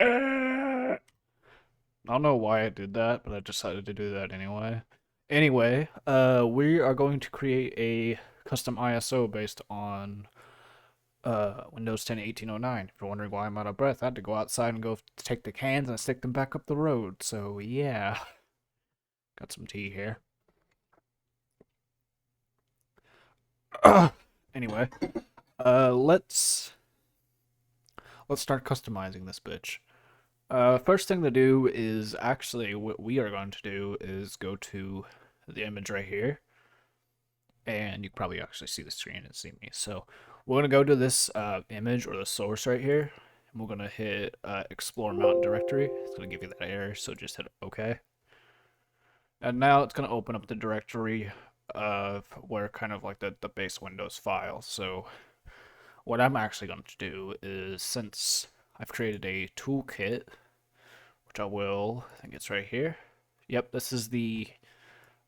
I don't know why I did that, but I decided to do that anyway. Anyway, we are going to create a custom ISO based on Windows 10 1809. If you're wondering why I'm out of breath, I had to go outside and go take the cans and stick them back up the road. So yeah, got some tea here. Anyway, let's start customizing this bitch. First thing to do is actually what we are going to do is go to the image right here, and you can probably actually see the screen and see me. So we're gonna go to this image or the source right here, and we're gonna hit Explore Mount Directory. It's gonna give you that error, so just hit OK. And now it's gonna open up the directory of where kind of like the base Windows file. So what I'm actually going to do is, since I've created a toolkit, which I think it's right here. Yep, this is the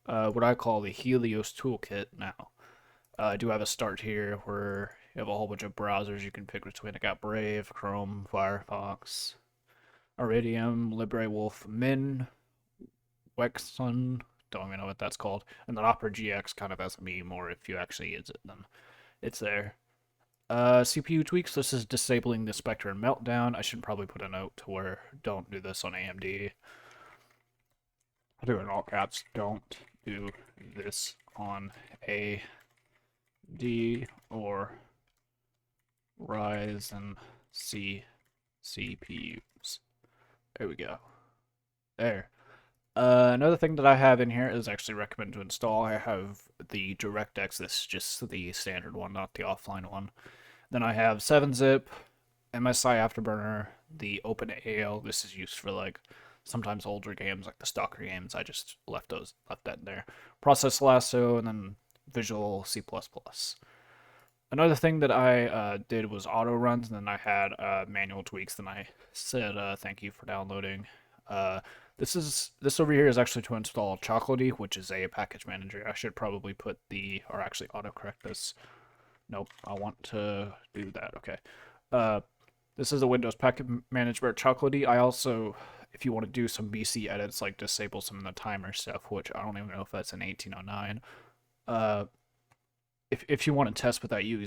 what I call the Helios Toolkit now. I do have a start here where you have a whole bunch of browsers you can pick between. I got Brave, Chrome, Firefox, Iridium, LibreWolf, Min, Wexon, don't even know what that's called, and then Opera GX kind of as a meme, or if you actually use it, then it's there. CPU tweaks, this is disabling the Spectre and Meltdown. I should probably put a note to where don't do this on AMD. I'll do it in all caps. Don't do this on AMD or Ryzen C CPUs. There we go. There. Another thing that I have in here is actually recommend to install. I have the Directx. This is just the standard one, not the offline one. Then I have 7-zip, MSI Afterburner, the OpenAL. This is used for like sometimes older games like the Stalker games. I just left that in there. Process Lasso, and then Visual C++. Another thing that I did was auto runs, and then I had manual tweaks. Then I said thank you for downloading. This over here is actually to install Chocolatey, which is a package manager. I should probably put or actually autocorrect this. Nope, I want to do that. Okay. Uh, this is a Windows package manager Chocolatey. I also, if you want to do some BC edits, like disable some of the timer stuff, which I don't even know if that's in 1809. If you want to test with that, you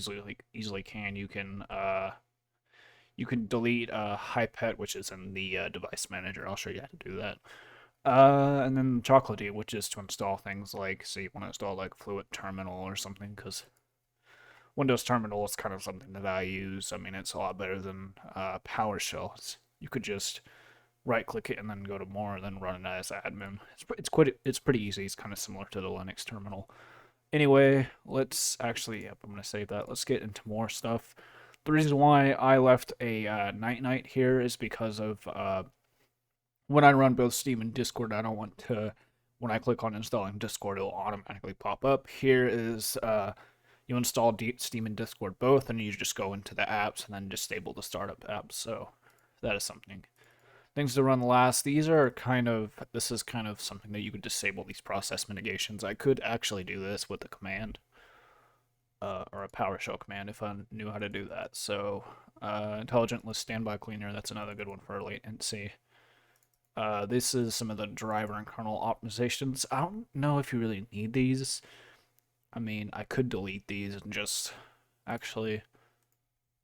easily can. You can delete Hypet, which is in the device manager. I'll show you how to do that. And then Chocolatey, which is to install things like, say you want to install like Fluid Terminal or something, because Windows Terminal is kind of something that I use. I mean, it's a lot better than PowerShell. You could just right-click it and then go to more, and then run it as admin. It's pretty easy. It's kind of similar to the Linux terminal. Anyway, yep, I'm gonna save that. Let's get into more stuff. The reason why I left a night here is because of when I run both Steam and Discord, I don't want to. When I click on installing Discord, it'll automatically pop up. Here is you install Steam and Discord both, and you just go into the apps and then disable the startup apps. So that is something. Things to run last. This is kind of something that you could disable these process mitigations. I could actually do this with a command, or a PowerShell command if I knew how to do that. So intelligent list standby cleaner, that's another good one for latency. This is some of the driver and kernel optimizations. I don't know if you really need these. I mean, I could delete these and just actually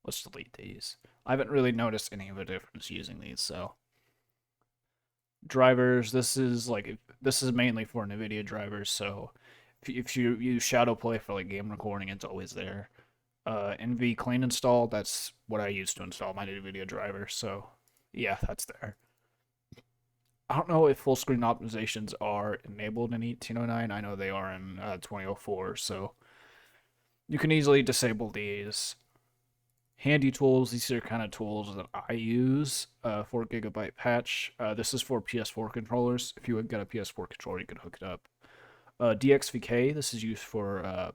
let's delete these. I haven't really noticed any of a difference using these. So drivers, this is mainly for NVIDIA drivers. So if you use Shadowplay for like game recording, it's always there. NV clean install, that's what I use to install my NVIDIA driver. So yeah, that's there. I don't know if full screen optimizations are enabled in 1809. I know they are in 2004, so you can easily disable these. Handy tools, these are kind of tools that I use. 4 GB patch. This is for PS4 controllers. If you would get a PS4 controller, you could hook it up. DXVK, this is used for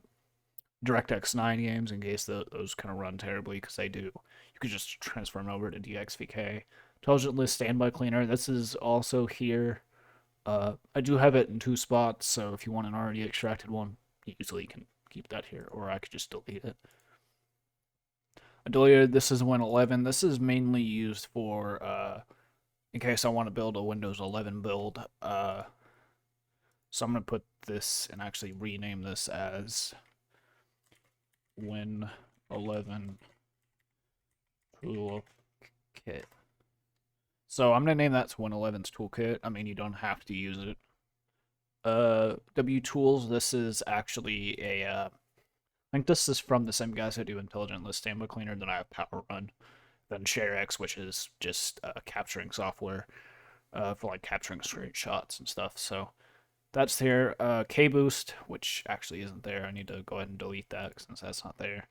DirectX 9 games in case those kind of run terribly, because they do. You could just transfer them over to DXVK. Intelligent List Standby Cleaner, this is also here. I do have it in 2 spots, so if you want an already extracted one, you easily can keep that here, or I could just delete it. Adelia, this is 111. This is mainly used for in case I want to build a Windows 11 build. So I'm going to put this and actually rename this as Win 11 Toolkit. So I'm going to name that Win 11's Toolkit. I mean, you don't have to use it. W Tools, this is actually I think this is from the same guys who do Intelligent List Ammo Cleaner. Then I have Power Run. Then Directx, which is just capturing software for like capturing screenshots and stuff. So that's there. KBoost, which actually isn't there. I need to go ahead and delete that since that's not there.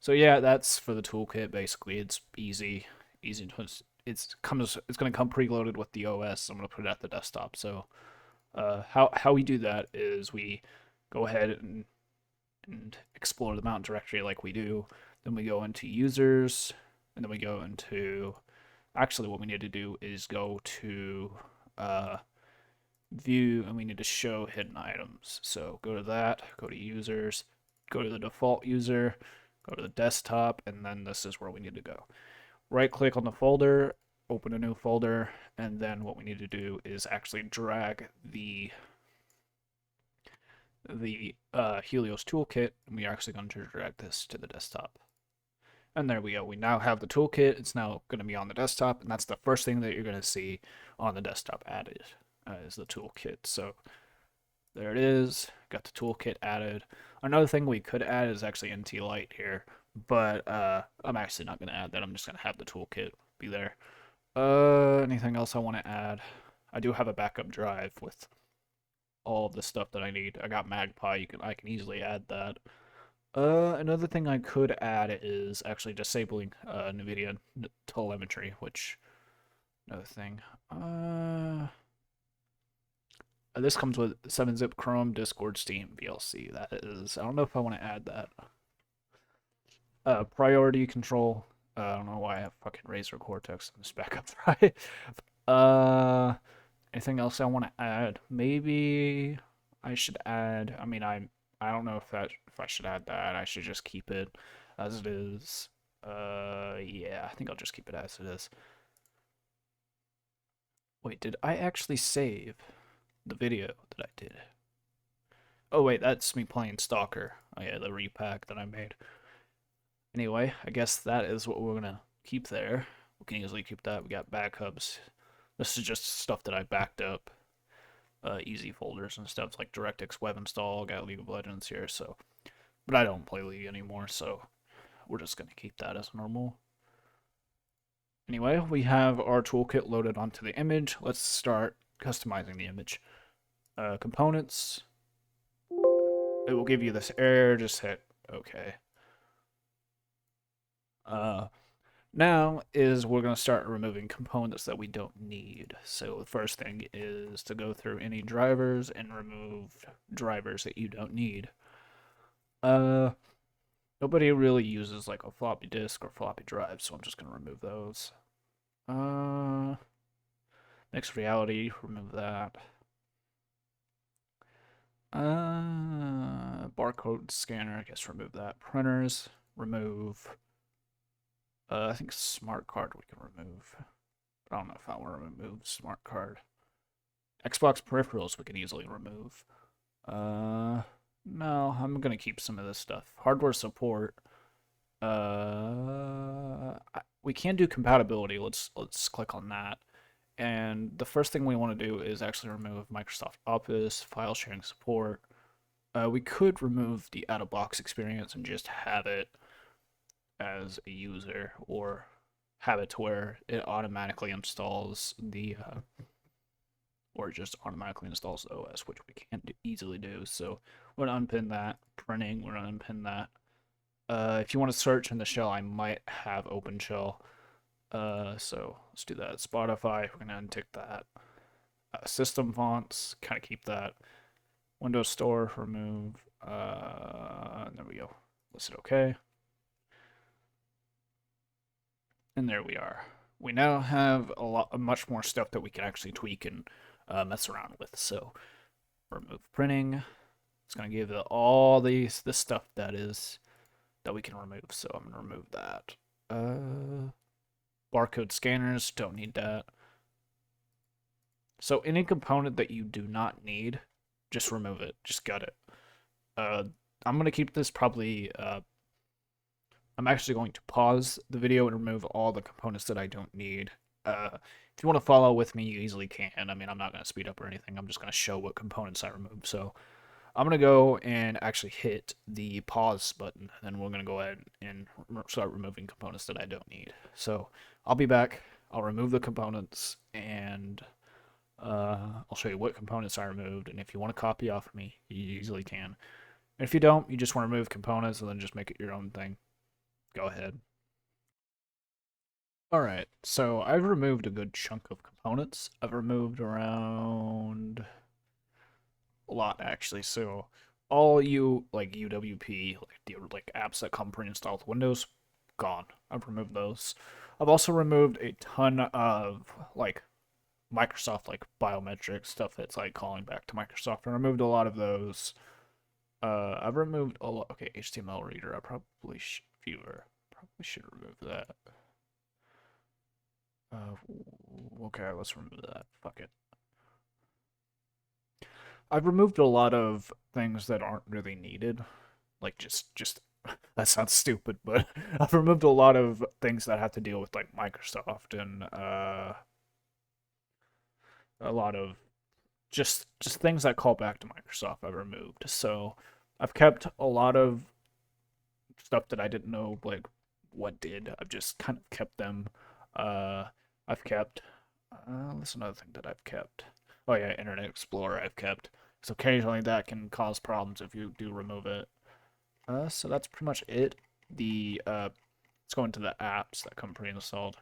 So yeah, that's for the toolkit. Basically, it's easy to. It's gonna come preloaded with the OS. So I'm gonna put it at the desktop. So how we do that is we go ahead and explore the mount directory like we do. Then we go into users, and then we go into. Actually, what we need to do is go to view, and we need to show hidden items. So go to that, go to users, go to the default user, go to the desktop, and then this is where we need to go. Right click on the folder, open a new folder, and then what we need to do is actually drag the Helios toolkit, and we are actually going to drag this to the desktop. And there we go. We now have the toolkit. It's now going to be on the desktop, and that's the first thing that you're going to see on the desktop added is the toolkit. So there it is. Got the toolkit added. Another thing we could add is actually NTlite here, but I'm actually not going to add that. I'm just going to have the toolkit be there. Anything else I want to add? I do have a backup drive with all of the stuff that I need. I got Magpie. I can easily add that. Another thing I could add is actually disabling NVIDIA telemetry, which another thing. This comes with 7-zip Chrome, Discord, Steam, VLC. That is, I don't know if I want to add that. Priority control. I don't know why I have fucking Razer Cortex in this backup drive. Anything else I want to add? Maybe I should add. I mean, I don't know if I should add that. I should just keep it as it is. Yeah, I think I'll just keep it as it is. Wait, did I actually save the video that I did? Oh wait, that's me playing Stalker. Oh yeah, the repack that I made. Anyway, I guess that is what we're gonna keep there. We can easily keep that. We got backups. This is just stuff that I backed up. Easy folders and stuff like Directx web install. Got League of Legends here, so. But I don't play League anymore, so we're just gonna keep that as normal. Anyway, we have our toolkit loaded onto the image. Let's start customizing the image. Components. It will give you this error. Just hit OK. Now is we're going to start removing components that we don't need. So the first thing is to go through any drivers and remove drivers that you don't need. Nobody really uses like a floppy disk or floppy drive, so I'm just going to remove those. Mixed reality, remove that. Barcode scanner, I guess remove that. Printers, remove. I think smart card we can remove. But I don't know if I want to remove smart card. Xbox peripherals we can easily remove. No, I'm gonna keep some of this stuff. Hardware support. We can do compatibility. Let's click on that. And the first thing we want to do is actually remove Microsoft Office, file sharing support. We could remove the out-of-box experience and just have it as a user, or have it to where it automatically installs the or just automatically installs the OS, which we can't easily do. So we're gonna unpin that. Printing, we're gonna unpin that. If you want to search in the shell, I might have OpenShell. So let's do that. Spotify, we're gonna untick that. System fonts, kind of keep that. Windows Store, remove. There we go. Let's hit OK. And there we are. We now have much more stuff that we can actually tweak and mess around with. So remove printing. It's gonna give it all this stuff that we can remove. So I'm gonna remove that. Barcode scanners, don't need that. So any component that you do not need, just remove it. Just gut it. Uh, I'm gonna keep this probably. I'm actually going to pause the video and remove all the components that I don't need. If you want to follow with me, you easily can. I mean, I'm not going to speed up or anything. I'm just going to show what components I removed. So I'm going to go and actually hit the pause button, and then we're going to go ahead and start removing components that I don't need. So I'll be back. I'll remove the components, and I'll show you what components I removed. And if you want to copy off of me, you easily can. And if you don't, you just want to remove components and then just make it your own thing. Go ahead. Alright, so I've removed a good chunk of components. I've removed around a lot actually. So all you like UWP, like the like apps that come pre-installed with Windows, gone. I've removed those. I've also removed a ton of like Microsoft like biometric stuff that's like calling back to Microsoft. I removed a lot of those. I've removed a lot. Okay, HTML reader. I probably viewer. Probably should remove that. Okay, let's remove that. Fuck it. I've removed a lot of things that aren't really needed. Like just that sounds stupid, but I've removed a lot of things that have to deal with like Microsoft and a lot of just things that call back to Microsoft I've removed. So I've kept a lot of stuff that I didn't know like what did. I've just kind of kept them. Uh, I've kept. That's another thing that I've kept. Oh yeah, Internet Explorer I've kept. So occasionally that can cause problems if you do remove it. So that's pretty much it. Let's go into the apps that come pre-installed.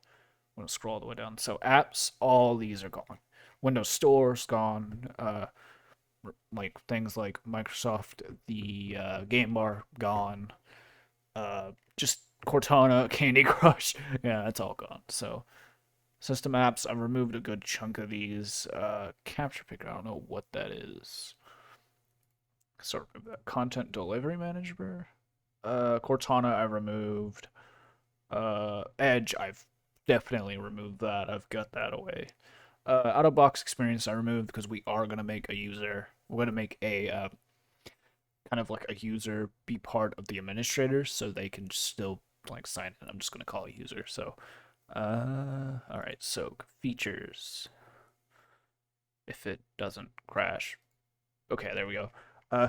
I'm gonna scroll all the way down. So apps, all these are gone. Windows Store's gone. Like things like Microsoft, the game bar gone. Just Cortana, Candy Crush, yeah, that's all gone. So system apps, I've removed a good chunk of these. Capture Picker, I don't know what that is. So content delivery manager. Cortana, I removed. Edge, I've definitely removed that. I've got that away. Out of box experience, I removed because we are gonna make a user. We're gonna make a kind of like a user be part of the administrator so they can still like sign in. I'm just gonna call a user. So all right, so features. If it doesn't crash. Okay, there we go.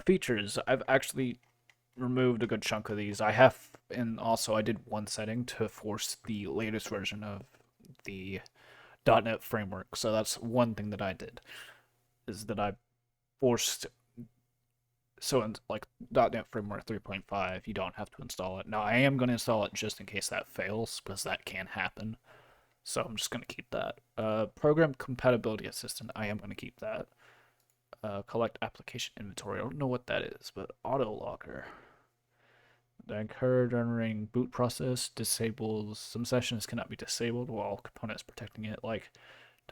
Features. I've actually removed a good chunk of these. I have, and also I did one setting to force the latest version of the .NET framework. So that's one thing that I did, is that I forced. So in like .NET Framework 3.5, you don't have to install it. Now I am going to install it just in case that fails, because that can happen. So I'm just going to keep that. Program Compatibility Assistant, I am going to keep that. Collect Application Inventory, I don't know what that is, but Auto Locker. The encourage generating boot process disables some sessions cannot be disabled while components protecting it, like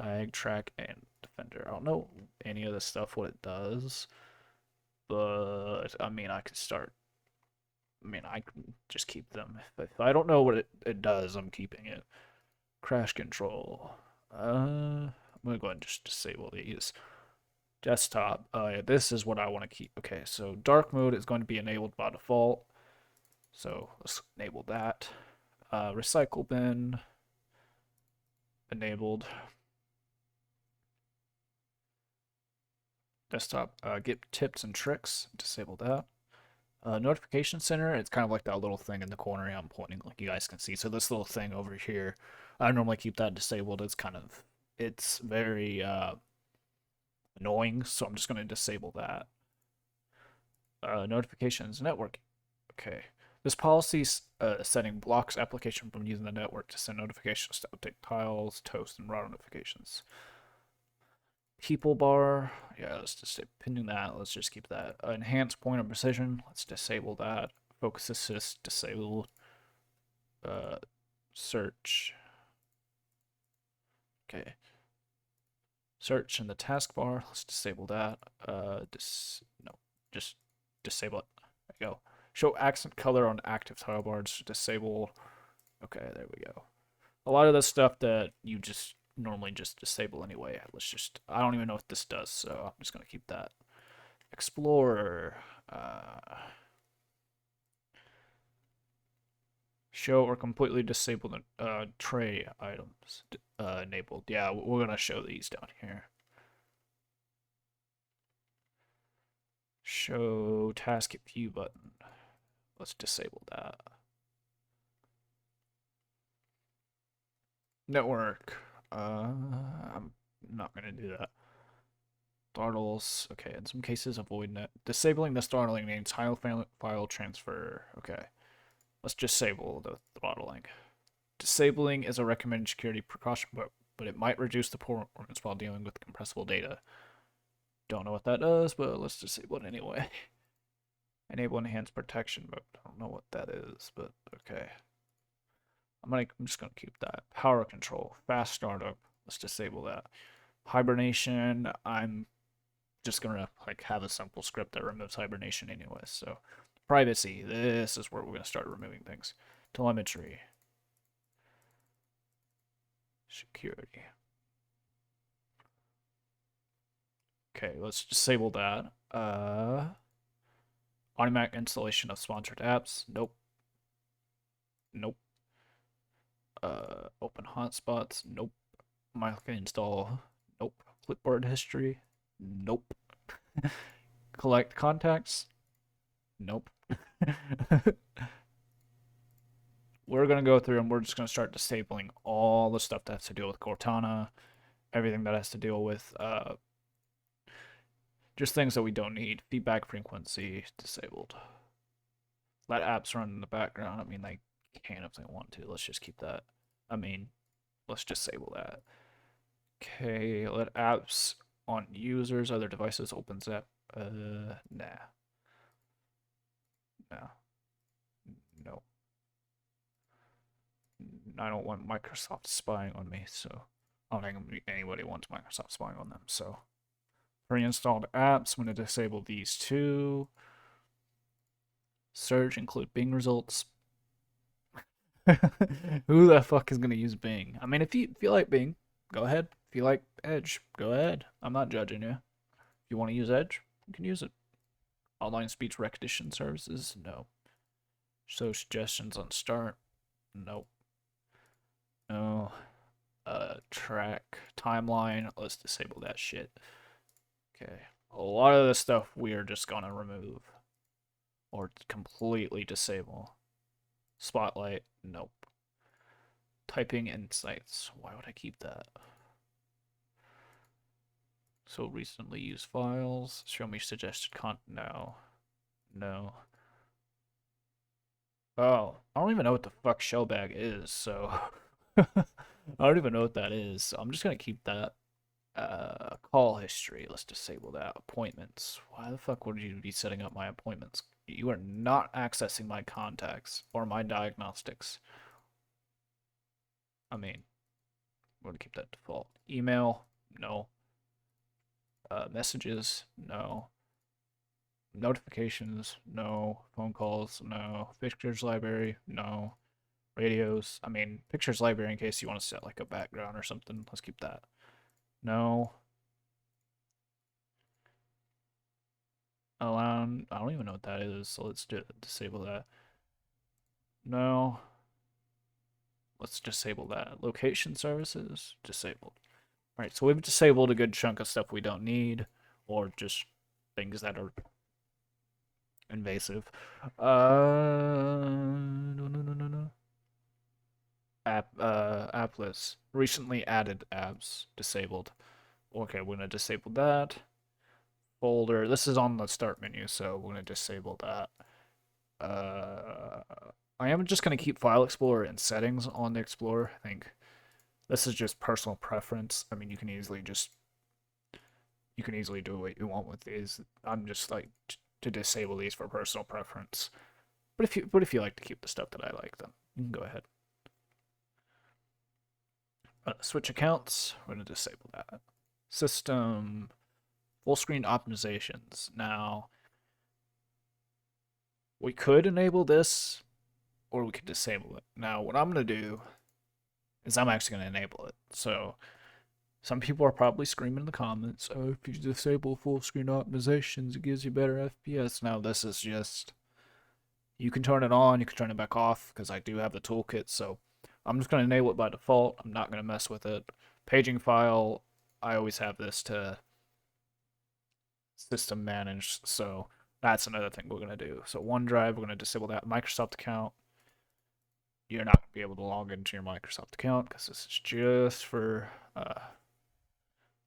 Diag, Track, and Defender. I don't know any of this stuff, what it does, but I mean, I could start. I mean, I can just keep them. If I don't know what it does, I'm keeping it. Crash control. I'm gonna go ahead and just disable these. Desktop. Yeah, this is what I want to keep. Okay, so dark mode is going to be enabled by default. So let's enable that. Recycle bin enabled. Desktop. Get tips and tricks. Disable that. Notification center, it's kind of like that little thing in the corner I'm pointing, like you guys can see. So this little thing over here, I normally keep that disabled. It's very annoying, so I'm just going to disable that. Notifications network. Okay. This policy setting blocks application from using the network to send notifications to update tiles, toast, and router notifications. People bar, yeah, let's just pinning that. Let's just keep that. Enhanced pointer precision, let's disable that. Focus assist disabled. Search. Okay. Search in the taskbar, let's disable that. No, just disable it. There you go. Show accent color on active tile bars, disable. Okay, there we go. A lot of the stuff that you just normally just disable anyway. I don't even know what this does, so I'm just gonna keep that. Explorer, show or completely disable the tray items enabled. Yeah, we're gonna show these down here. Show task view button. Let's disable that. Network. I'm not gonna do that. Throttles. Okay, in some cases, avoid net. Disabling the throttling means file transfer. Okay, let's disable the throttling. Disabling is a recommended security precaution, but it might reduce the performance while dealing with compressible data. Don't know what that does, but let's disable it anyway. Enable enhanced protection, but I don't know what that is, but okay. I'm just gonna keep that. Power control, fast startup. Let's disable that. Hibernation, I'm just gonna like have a simple script that removes hibernation anyway. So privacy, this is where we're gonna start removing things. Telemetry. Security. Okay, let's disable that. Automatic installation of sponsored apps. Nope. Nope. Open hotspots. Nope. Micro install. Nope. Clipboard history. Nope. Collect contacts. Nope. We're going to go through and we're just going to start disabling all the stuff that has to deal with Cortana, everything that has to deal with just things that we don't need. Feedback frequency disabled. Let apps run in the background. I mean, they can if they want to. Let's just keep that. I mean, let's disable that. Okay, let apps on users, other devices, opens app. Nah. No. No. I don't want Microsoft spying on me, so I don't think anybody wants Microsoft spying on them. So pre-installed apps, I'm going to disable these two. Search include Bing results. Who the fuck is going to use Bing? I mean, if you like Bing, go ahead. If you like Edge, go ahead. I'm not judging you. If you want to use Edge, you can use it. Online speech recognition services, no. Show suggestions on start, nope. No. Track timeline, let's disable that shit. Okay. A lot of the stuff we are just gonna remove or completely disable. Spotlight, nope. Typing insights, why would I keep that? So recently used files, show me suggested content, no. No. Oh, I don't even know what the fuck shellbag is, so I don't even know what that is. So I'm just gonna keep that. Call history. Let's disable that. Appointments. Why the fuck would you be setting up my appointments? You are not accessing my contacts or my diagnostics. I mean, I'm gonna keep that default. Email, no. Messages, no. Notifications, no. Phone calls, no. Pictures library, no. Radios, I mean, pictures library in case you want to set like a background or something. Let's keep that. No. Around, I don't even know what that is, so let's disable that. No. Let's disable that. Location services, disabled. Alright, so we've disabled a good chunk of stuff we don't need, or just things that are invasive. No. App list. Recently added apps, disabled. Okay, we're gonna disable that. Folder, this is on the start menu, so we're gonna disable that. I am just gonna keep File Explorer and settings on the Explorer. I think this is just personal preference. I mean, you can easily do what you want with these. I'm just like to disable these for personal preference. But if you like to keep the stuff that I like, then you can go ahead. Switch accounts. We're gonna disable that. System full screen optimizations. Now we could enable this, or we could disable it. Now what I'm gonna do is I'm actually gonna enable it. So Some people are probably screaming in the comments, oh, if you disable full screen optimizations, it gives you better FPS. Now, this is just, you can turn it on, you can turn it back off, because I do have the toolkit, so I'm just going to enable it by default. I'm not going to mess with it. Paging file, I always have this to system manage, so that's another thing we're going to do. So OneDrive, we're going to disable that. Microsoft account, you're not going to be able to log into your Microsoft account, because this is just for,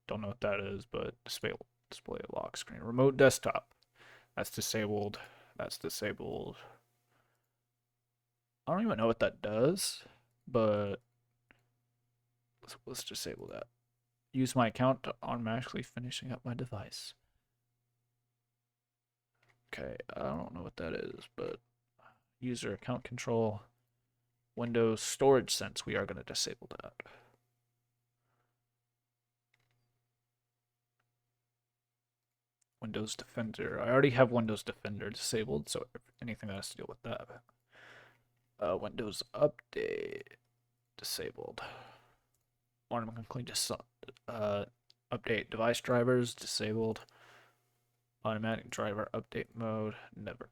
don't know what that is, but display a lock screen. Remote desktop, that's disabled. That's disabled. I don't even know what that does, but let's disable that. Use my account to automatically finishing up my device. Okay, I don't know what that is, but user account control, Windows storage sense, we are going to disable that. Windows Defender. I already have Windows Defender disabled, so anything that has to deal with that. Windows Update disabled. Automatically just update device drivers disabled. Automatic driver update mode never.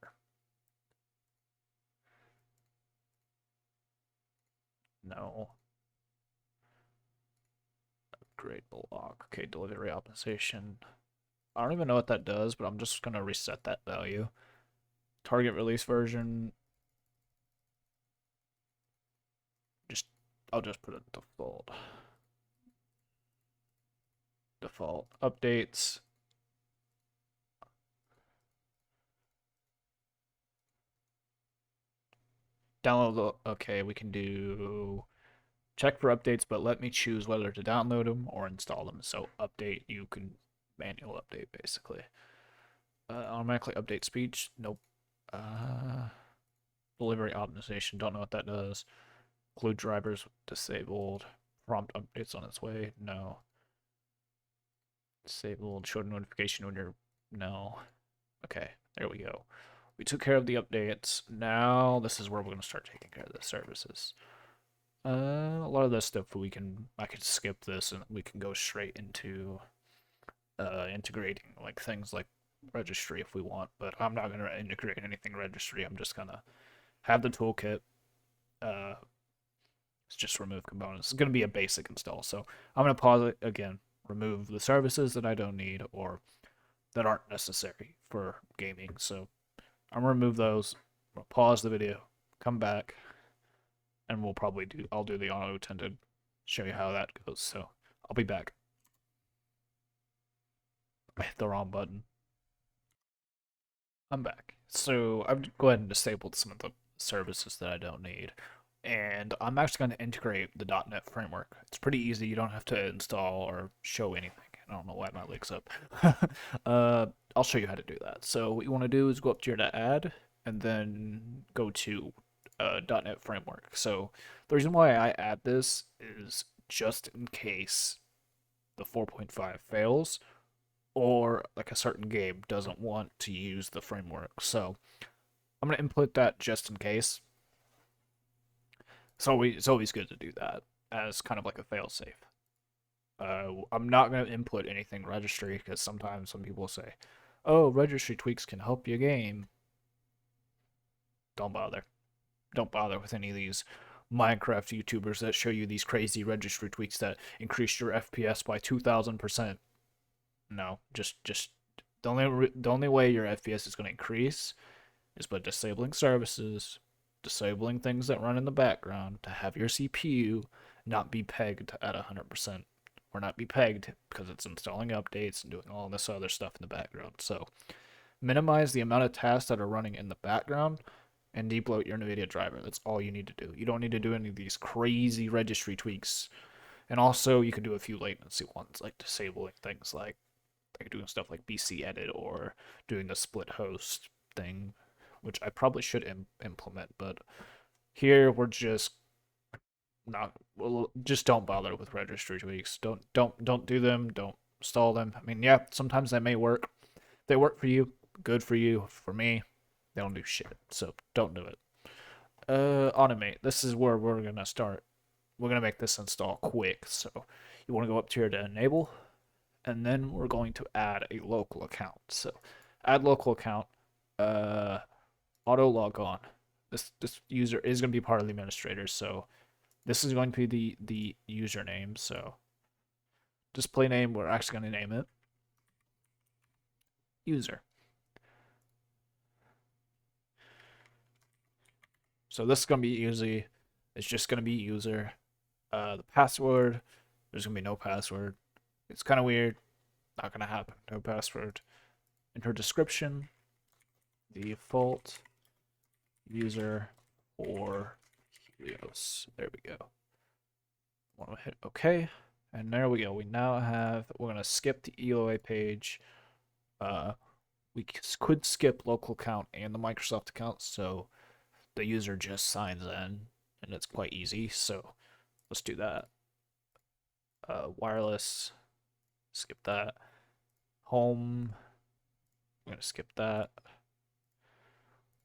No. Upgrade block. Okay, delivery optimization. I don't even know what that does, but I'm just gonna reset that value. Target release version. I'll just put it default. Default updates. Download the, okay, we can do check for updates, but let me choose whether to download them or install them. So update, you can manual update basically. Automatically update speech, nope. Delivery optimization, don't know what that does. Include drivers disabled. Prompt updates on its way, no. Disabled, show notification when you're, no. Okay, there we go. We took care of the updates. Now this is where we're going to start taking care of the services. A lot of this stuff I could skip this and we can go straight into integrating like things like registry if we want, but I'm not going to integrate anything registry. I'm just going to have the toolkit. It's just remove components. It's going to be a basic install. So I'm going to pause it again, remove the services that I don't need or that aren't necessary for gaming. So I'm gonna remove those. We'll pause the video, come back, and I'll do the auto attended, show you how that goes. So I'll be back. I hit the wrong button. I'm back. So I've go ahead and disabled some of the services that I don't need. And I'm actually going to integrate the .NET framework. It's pretty easy. You don't have to install or show anything. I don't know why my leg's up. I'll show you how to do that. So what you want to do is go up to your add and then go to .NET framework. So the reason why I add this is just in case the 4.5 fails or like a certain game doesn't want to use the framework. So I'm going to input that just in case. So it's always good to do that as kind of like a failsafe. I'm not going to input anything registry because sometimes some people say, oh, registry tweaks can help your game. Don't bother. Don't bother with any of these Minecraft YouTubers that show you these crazy registry tweaks that increase your FPS by 2,000%. No, just the only way your FPS is going to increase is by disabling services, disabling things that run in the background to have your CPU not be pegged at 100% or not be pegged because it's installing updates and doing all this other stuff in the background. So minimize the amount of tasks that are running in the background and debloat your NVIDIA driver. That's all you need to do. You don't need to do any of these crazy registry tweaks. And also, you can do a few latency ones, like disabling things like doing stuff like BC edit or doing the split host thing, which I probably should implement. But here we're just not. Well, just don't bother with registry tweaks. Don't do them. Don't install them. I mean, yeah, sometimes they may work. They work for you. Good for you. For me, they don't do shit. So don't do it. Automate. This is where we're gonna start. We're gonna make this install quick. So you want to go up here to enable, and then we're going to add a local account. So add local account, auto log on. This user is going to be part of the administrator, so this is going to be the username. So display name, we're actually going to name it user. So this is going to be easy. It's just going to be user. The password, there's going to be no password. It's kind of weird. Not going to happen. No password. Enter description. Default user or Helios. There we go. Want to hit OK. And there we go. We're going to skip the EOA page. We could skip local account and the Microsoft account, so the user just signs in, and it's quite easy. So let's do that. Wireless, skip that. Home, I'm going to skip that.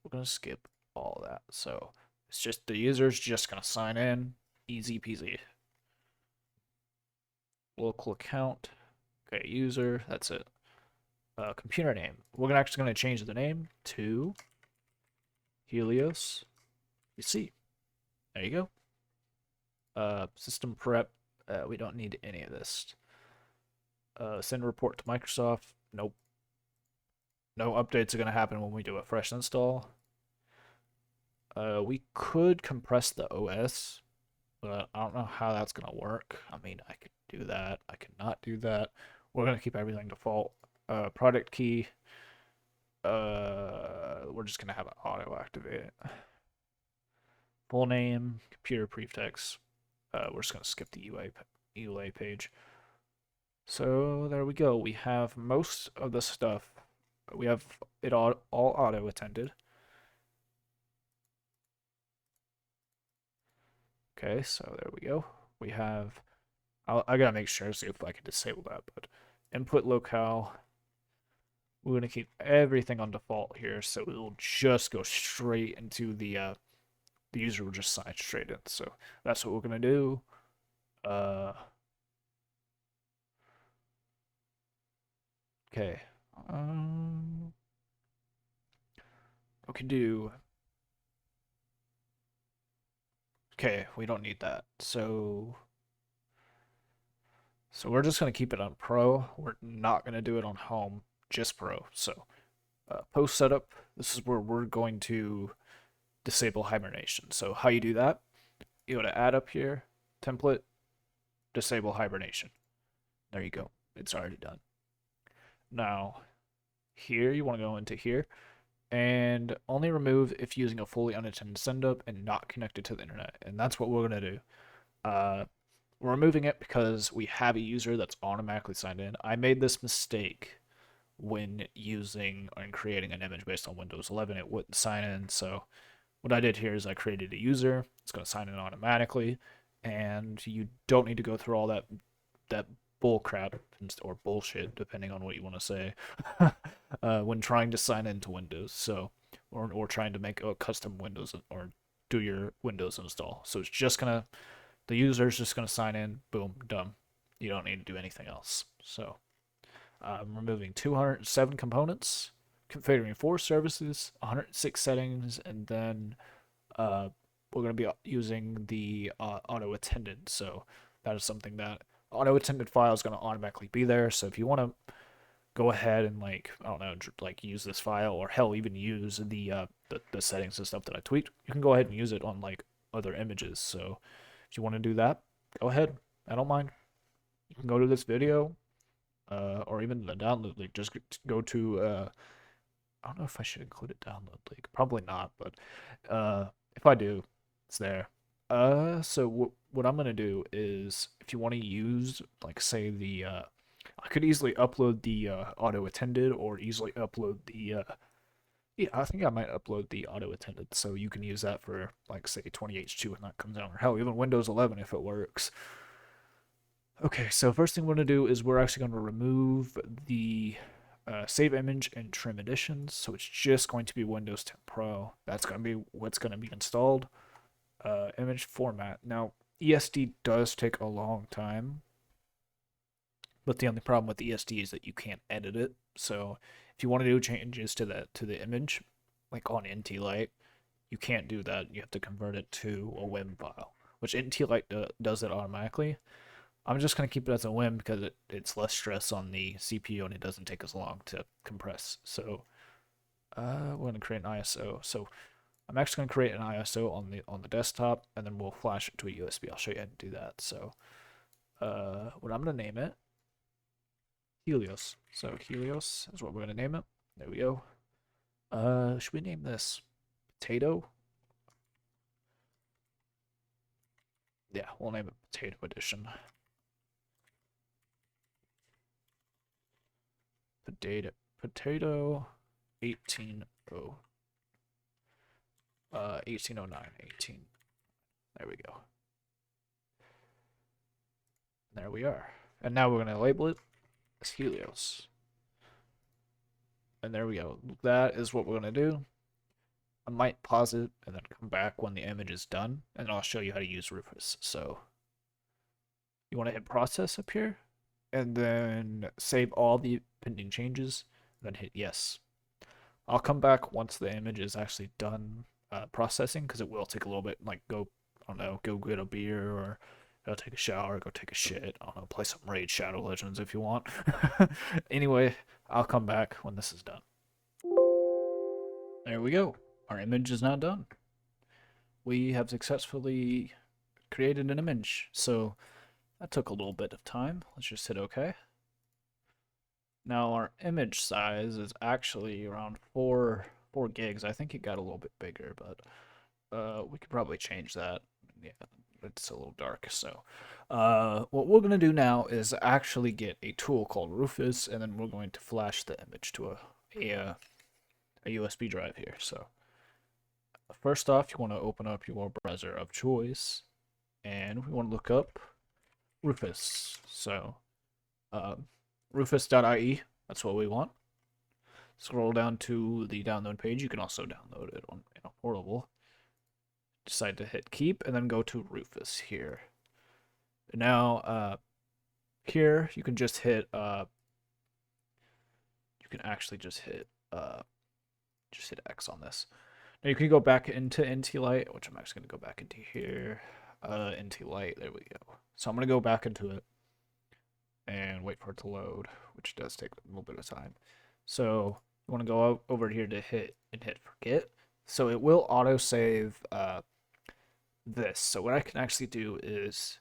We're going to skip all that. So it's just the user's just going to sign in. Easy peasy. Local account. Okay, user, that's it. Computer name. We're actually going to change the name to Helios. You see. There you go. System prep. We don't need any of this. Send report to Microsoft. Nope. No updates are going to happen when we do a fresh install. We could compress the OS, but I don't know how that's going to work. I mean, I could do that. I could not do that. We're going to keep everything default. Product key. We're just going to have it auto activate it. Full name, computer prefix. We're just going to skip the EULA page. So there we go. We have most of the stuff. We have it all auto attended. Okay, so there we go. We have, I gotta make sure, see if I can disable that, but input locale. We're gonna keep everything on default here, so it will just go straight into the user will just sign straight in. So that's what we're gonna do. Okay. We can do. Okay, we don't need that. So we're just gonna keep it on Pro. We're not gonna do it on Home, just Pro. So post setup. This is where we're going to disable hibernation. So how you do that? You go to add up here, template, disable hibernation. There you go. It's already done. Now, here you want to go into here and only remove if using a fully unattended sendup and not connected to the internet. And that's what we're going to do. We're removing it because we have a user that's automatically signed in. I made this mistake when using and creating an image based on Windows 11. It wouldn't sign in. So what I did here is I created a user. It's going to sign in automatically. And you don't need to go through all that bull crap or bullshit, depending on what you want to say, when trying to sign into Windows. So, or trying to make a custom Windows or do your Windows install. So it's just gonna, the user's just gonna sign in, boom, done. You don't need to do anything else. So I'm removing 207 components, configuring 4 services, 106 settings, and then we're going to be using the auto attended. So that is something that auto attended file is going to automatically be there. So if you want to go ahead and I don't know, use this file, or hell, even use the settings and stuff that I tweaked, you can go ahead and use it on other images. So if you want to do that, go ahead. I don't mind. You can go to this video, or even the download link. Just go to I don't know if I should include a download link. Probably not, but if I do, it's there. So what I'm gonna do is, if you want to use, say I could easily upload the auto attended, or easily upload the yeah, I think I might upload the auto attended, so you can use that for say 20H2 when that comes out, or hell, even Windows 11 if it works. Okay, so first thing we're gonna do is we're actually gonna remove the save image and trim editions, so it's just going to be Windows 10 Pro. That's going to be what's going to be installed. Image format. Now, ESD does take a long time. But the only problem with the ESD is that you can't edit it. So if you want to do changes to the image, like on NTlite, you can't do that. You have to convert it to a WIM file, which NTlite does it automatically. I'm just going to keep it as a WIM because it's less stress on the CPU and it doesn't take as long to compress. So we're going to create an ISO. So I'm actually going to create an ISO on the desktop, and then we'll flash it to a USB. I'll show you how to do that. So what I'm going to name it, Helios. So Helios is what we're going to name it. There we go. Should we name this Potato? Yeah, we'll name it Potato Edition. Potato 1809. There we go. There we are. And now we're going to label it as Helios. And there we go. That is what we're going to do. I might pause it and then come back when the image is done, and I'll show you how to use Rufus. So you want to hit process up here, and then save all the pending changes, then hit yes. I'll come back once the image is actually done processing, because it will take a little bit, like go, I don't know, go get a beer, or go take a shower, go take a shit, I don't know, play some Raid Shadow Legends if you want. Anyway, I'll come back when this is done. There we go. Our image is now done. We have successfully created an image. So that took a little bit of time. Let's just hit OK. Now our image size is actually around 4 gigs. I think it got a little bit bigger, but we could probably change that. Yeah, it's a little dark. So what we're going to do now is actually get a tool called Rufus, and then we're going to flash the image to a USB drive here. So first off, you want to open up your browser of choice, and we want to look up Rufus. So Rufus.ie, that's what we want. Scroll down to the download page. You can also download it on a portable. Decide to hit keep, and then go to Rufus here. Now, here you can just hit. You can actually just hit X on this. Now you can go back into NTlite, which I'm actually going to go back into here. NTlite, there we go. So I'm going to go back into it and wait for it to load, which does take a little bit of time. So you want to go over here to hit forget. So it will autosave this. So what I can actually do is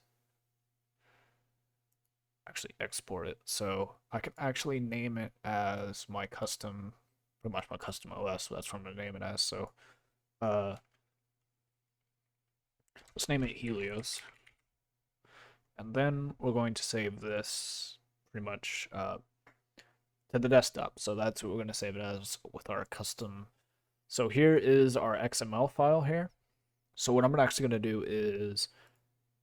actually export it. So I can actually name it as my custom, pretty much my custom OS. So that's what I'm going to name it as. So let's name it Helios. And then we're going to save this pretty much to the desktop. So that's what we're going to save it as with our custom. So here is our XML file here. So what I'm actually going to do is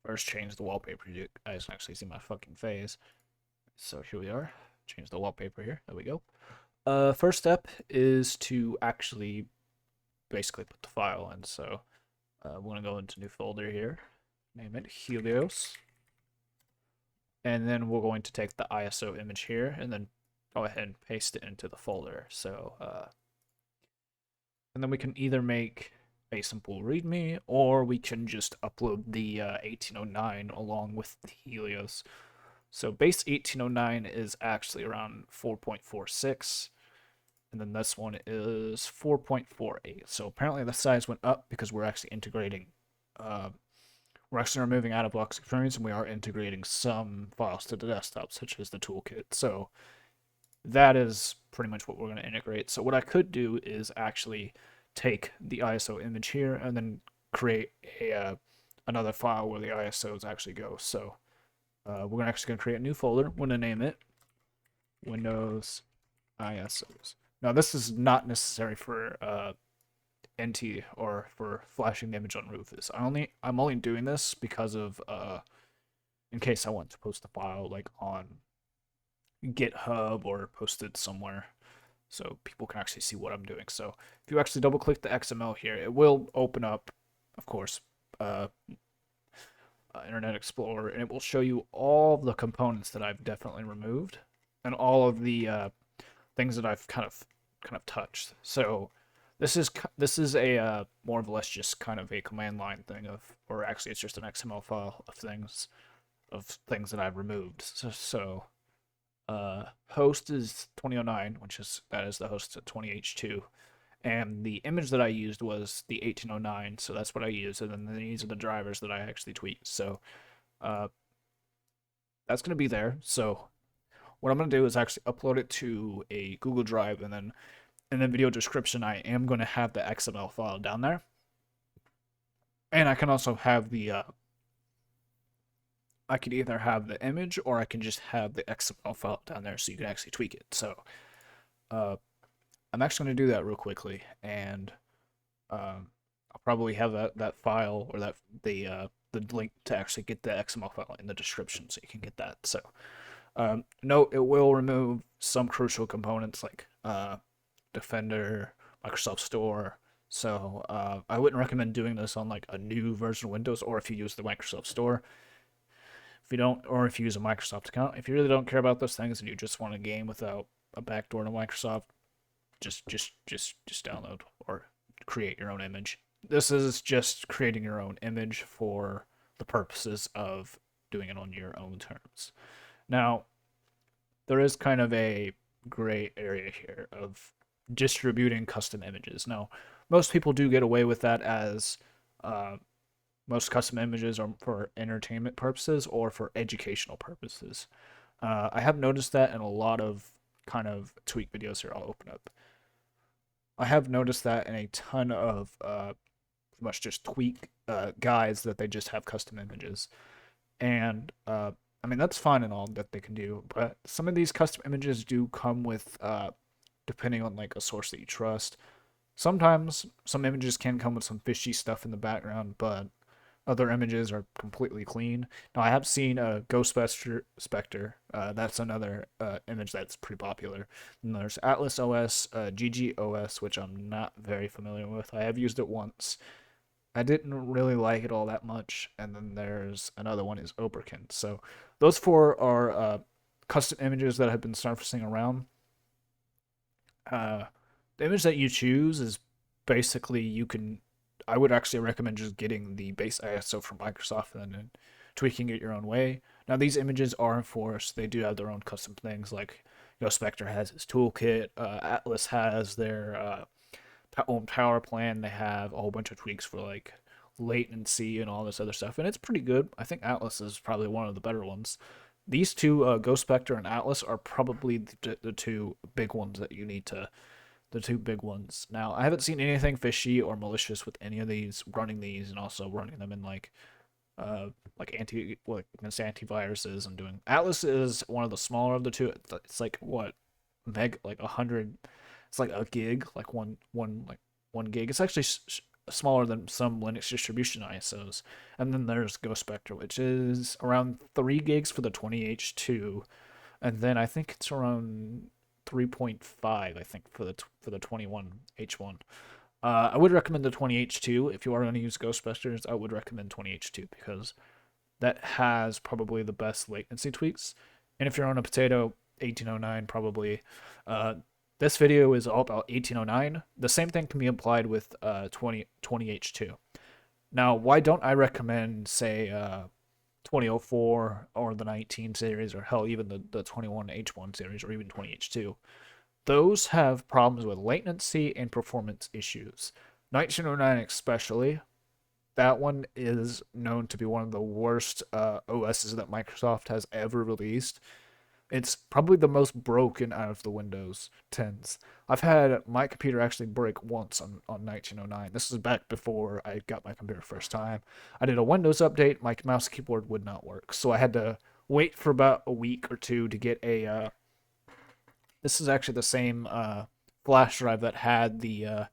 first change the wallpaper. You guys can actually see my fucking face. So here we are. Change the wallpaper here. There we go. First step is to actually basically put the file in. So we're going to go into new folder here. Name it Helios. And then we're going to take the ISO image here and then go ahead and paste it into the folder. So, and then we can either make a simple README, or we can just upload the 1809 along with the Helios. So base 1809 is actually around 4.46, and then this one is 4.48. So apparently the size went up because we're actually integrating, we're actually removing out-of-box experience, and we are integrating some files to the desktop, such as the toolkit. So that is pretty much what we're going to integrate. So what I could do is actually take the ISO image here and then create another file where the ISOs actually go. So we're actually going to create a new folder. We're going to name it Windows ISOs. Now this is not necessary for NT or for flashing the image on Rufus. I'm only doing this because of in case I want to post the file like on GitHub or post it somewhere, so people can actually see what I'm doing. So if you actually double click the XML here, it will open up, of course, Internet Explorer, and it will show you all the components that I've definitely removed, and all of the things that I've kind of touched. So this is a more or less just kind of a command line thing of, or actually it's just an XML file of things that I've removed. Host is 2009, that is the host at 20H2, and the image that I used was the 1809, so that's what I used, and then these are the drivers that I actually tweaked. So uh, that's going to be there. So what I'm going to do is actually upload it to a Google Drive, and then in the video description, I am going to have the XML file down there. And I can also have I could either have the image or I can just have the XML file down there so you can actually tweak it. So uh, I'm actually going to do that real quickly, and I'll probably have that file or the link to actually get the XML file in the description so you can get that. So note, it will remove some crucial components like Defender, Microsoft Store. So I wouldn't recommend doing this on like a new version of Windows, or if you use the Microsoft Store. If you don't, or if you use a Microsoft account, if you really don't care about those things and you just want a game without a backdoor to Microsoft, just download or create your own image. This is just creating your own image for the purposes of doing it on your own terms. Now, there is kind of a gray area here of distributing custom images. Now, most people do get away with that, as most custom images are for entertainment purposes or for educational purposes. I have noticed that in a lot of kind of tweak videos here. I'll open up. I have noticed that in a ton of much just tweak guides that they just have custom images. And I mean, that's fine and all that they can do, but some of these custom images do come with, depending on like a source that you trust. Sometimes some images can come with some fishy stuff in the background, but other images are completely clean. Now, I have seen a Spectre. That's another image that's pretty popular. And there's Atlas OS, GGOS, which I'm not very familiar with. I have used it once. I didn't really like it all that much. And then there's another one is Oberkin. So those four are custom images that have been surfacing around. The image that you choose is basically I would actually recommend just getting the base ISO from Microsoft and then tweaking it your own way. Now, these images are enforced. They do have their own custom things, like Spectre has its toolkit. Atlas has their own power plan. They have a whole bunch of tweaks for like latency and all this other stuff, and it's pretty good. I think Atlas is probably one of the better ones. These two, Ghost Spectre and Atlas, are probably the two big ones that you need to. The two big ones. Now, I haven't seen anything fishy or malicious with any of these, running these, and also running them in like against antiviruses and doing. Atlas is one of the smaller of the two. It's like what, like 100. It's like a gig, like one gig. It's actually smaller than some Linux distribution ISOs. And then there's Ghost Spectre, which is around 3 gigs for the 20H2, and then I think it's around 3.5, I think, for the 21H1. I would recommend the 20H2 if you are going to use Ghost Spectres. I would recommend 20H2 because that has probably the best latency tweaks. And if you're on a Potato, 1809 probably. This video is all about 1809. The same thing can be applied with 20H2. Now, why don't I recommend, say, 2004 or the 19 series, or hell, even the 21H1 series, or even 20H2? Those have problems with latency and performance issues. 1909 especially, that one is known to be one of the worst OSs that Microsoft has ever released. It's probably the most broken out of the Windows 10s. I've had my computer actually break once on 1909. This is back before I got my computer first time. I did a Windows update. My mouse and keyboard would not work, so I had to wait for about a week or two to get a... this is actually the same flash drive that had the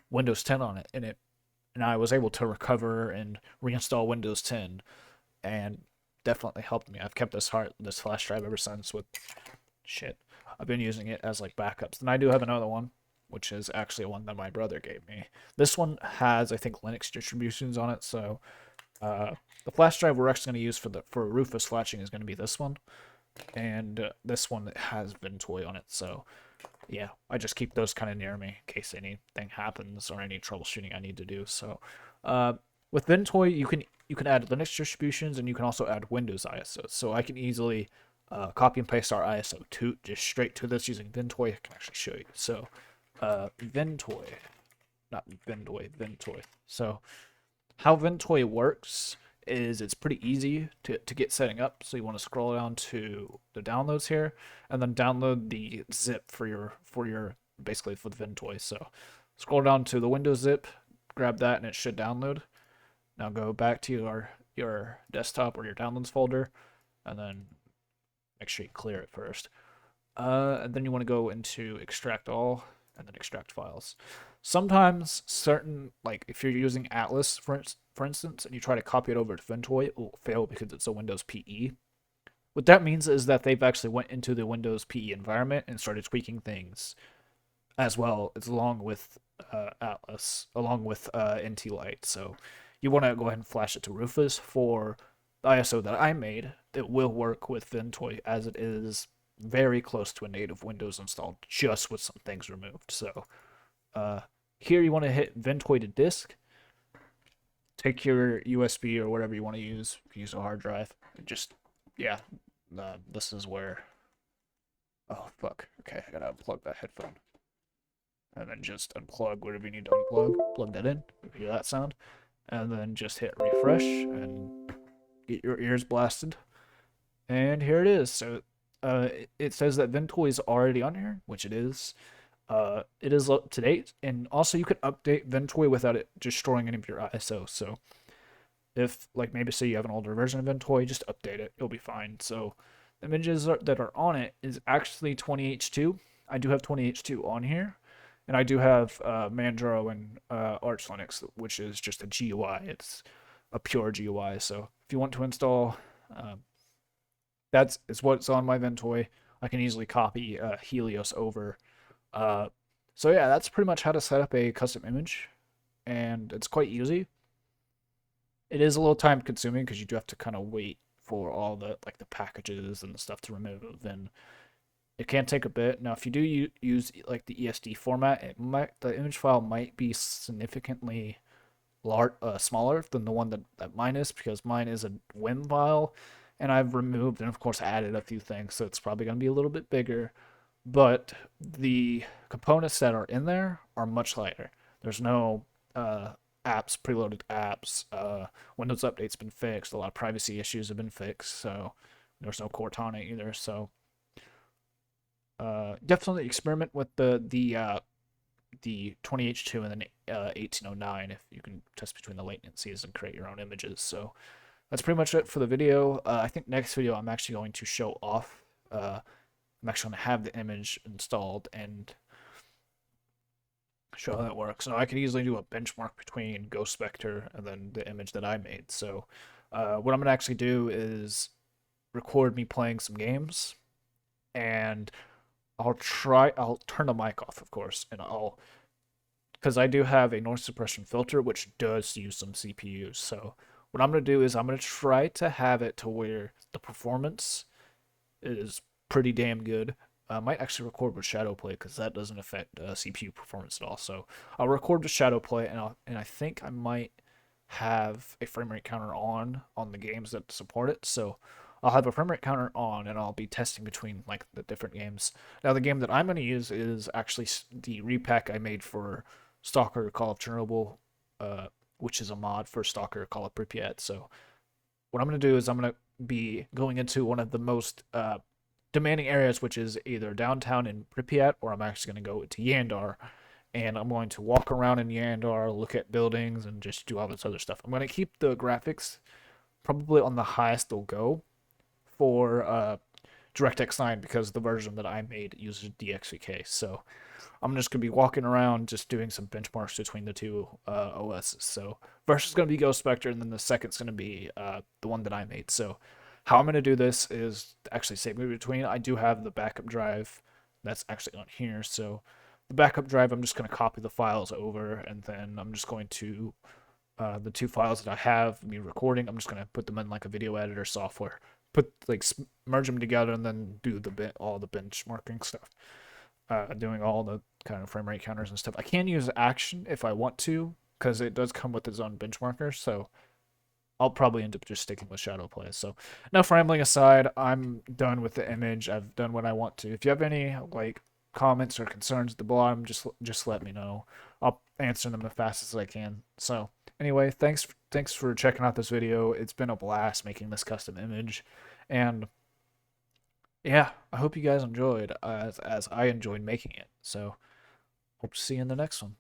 Windows 10 on it, and I was able to recover and reinstall Windows 10, and definitely helped me. I've kept this flash drive ever since. I've been using it as like backups. And I do have another one, which is actually one that my brother gave me. This one has, I think, Linux distributions on it, so The flash drive we're actually going to use for Rufus flashing is going to be this one, and this one that has Ventoy on it. So yeah, I just keep those kind of near me in case anything happens or any troubleshooting I need to do. So with Ventoy, you can add Linux distributions and you can also add Windows ISOs. So I can easily copy and paste our ISO to just straight to this using Ventoy. I can actually show you. So Ventoy, not Ventoy, Ventoy. So how Ventoy works is it's pretty easy to get setting up. So you want to scroll down to the downloads here and then download the zip for your basically for the Ventoy. So scroll down to the Windows zip, grab that and it should download. Now go back to your desktop or your downloads folder and then make sure you clear it first. And then you want to go into extract all and then extract files. Sometimes certain, like if you're using Atlas, for instance, and you try to copy it over to Ventoy, it will fail because it's a Windows PE. What that means is that they've actually went into the Windows PE environment and started tweaking things as well as along with Atlas, along with NTlite. So you want to go ahead and flash it to Rufus for the ISO that I made. It will work with Ventoy as it is very close to a native Windows installed, just with some things removed. So here you want to hit Ventoy to disk. Take your USB or whatever you want to use. Use a hard drive. Just yeah, this is where. Oh fuck. Okay, I gotta unplug that headphone. And then just unplug whatever you need to unplug. Plug that in. Hear that sound. And then just hit refresh and get your ears blasted. And here it is. So it says that Ventoy is already on here, which it is. It is up to date, and also you can update Ventoy without it destroying any of your ISO. So if, like, maybe say you have an older version of Ventoy, just update it. It'll be fine. So the images that are on it is actually 20H2. I do have 20H2 on here, and I do have Manjaro and Arch Linux, which is just a GUI. It's a pure GUI. So if you want to install, that's what's on my Ventoy. I can easily copy Helios over. So yeah, that's pretty much how to set up a custom image, and it's quite easy. It is a little time consuming because you do have to kind of wait for all the the packages and the stuff to remove, and it can take a bit. Now, if you do use like the ESD format, the image file might be significantly smaller than the one that mine is, because mine is a WIM file, and I've removed and of course added a few things, so it's probably going to be a little bit bigger. But the components that are in there are much lighter. There's no apps, preloaded apps. Windows Update's been fixed. A lot of privacy issues have been fixed. So there's no Cortana either. So definitely experiment with the 20H2 and then 1809 if you can test between the latencies and create your own images. So that's pretty much it for the video. I think next video I'm actually going to show off. I'm actually going to have the image installed and show how that works. Now I can easily do a benchmark between Ghost Spectre and then the image that I made. So what I'm going to actually do is record me playing some games, and I'll turn the mic off, of course, and because I do have a noise suppression filter, which does use some CPUs. So what I'm going to do is I'm going to try to have it to where the performance is pretty damn good. I might actually record with Shadowplay because that doesn't affect CPU performance at all. So I'll record with Shadowplay, and I think I might have a frame rate counter on the games that support it. So I'll have a frame rate counter on, and I'll be testing between like the different games. Now the game that I'm going to use is actually the repack I made for Stalker Call of Chernobyl, which is a mod for Stalker Call of Pripyat. So what I'm going to do is I'm going to be going into one of the most demanding areas, which is either downtown in Pripyat, or I'm actually going to go to Yandar, and I'm going to walk around in Yandar, look at buildings, and just do all this other stuff. I'm going to keep the graphics probably on the highest they'll go for DirectX 9, because the version that I made uses DXVK. So I'm just going to be walking around just doing some benchmarks between the two OSs. So first is going to be Ghost Spectre, and then the second's going to be the one that I made. So how I'm going to do this is actually save me between. I do have the backup drive that's actually on here. So the backup drive, I'm just going to copy the files over, and then I'm just going to the two files that I have me recording, I'm just gonna put them in like a video editor software, put like merge them together, and then do all the benchmarking stuff, doing all the kind of frame rate counters and stuff. I can use action if I want to, because it does come with its own benchmarker. So I'll probably end up just sticking with shadow play. So enough rambling aside, I'm done with the image. I've done what I want to. If you have any like comments or concerns at the bottom, just let me know. I'll answer them as fast as I can. So anyway, thanks for checking out this video. It's been a blast making this custom image, and yeah, I hope you guys enjoyed as I enjoyed making it. So hope to see you in the next one.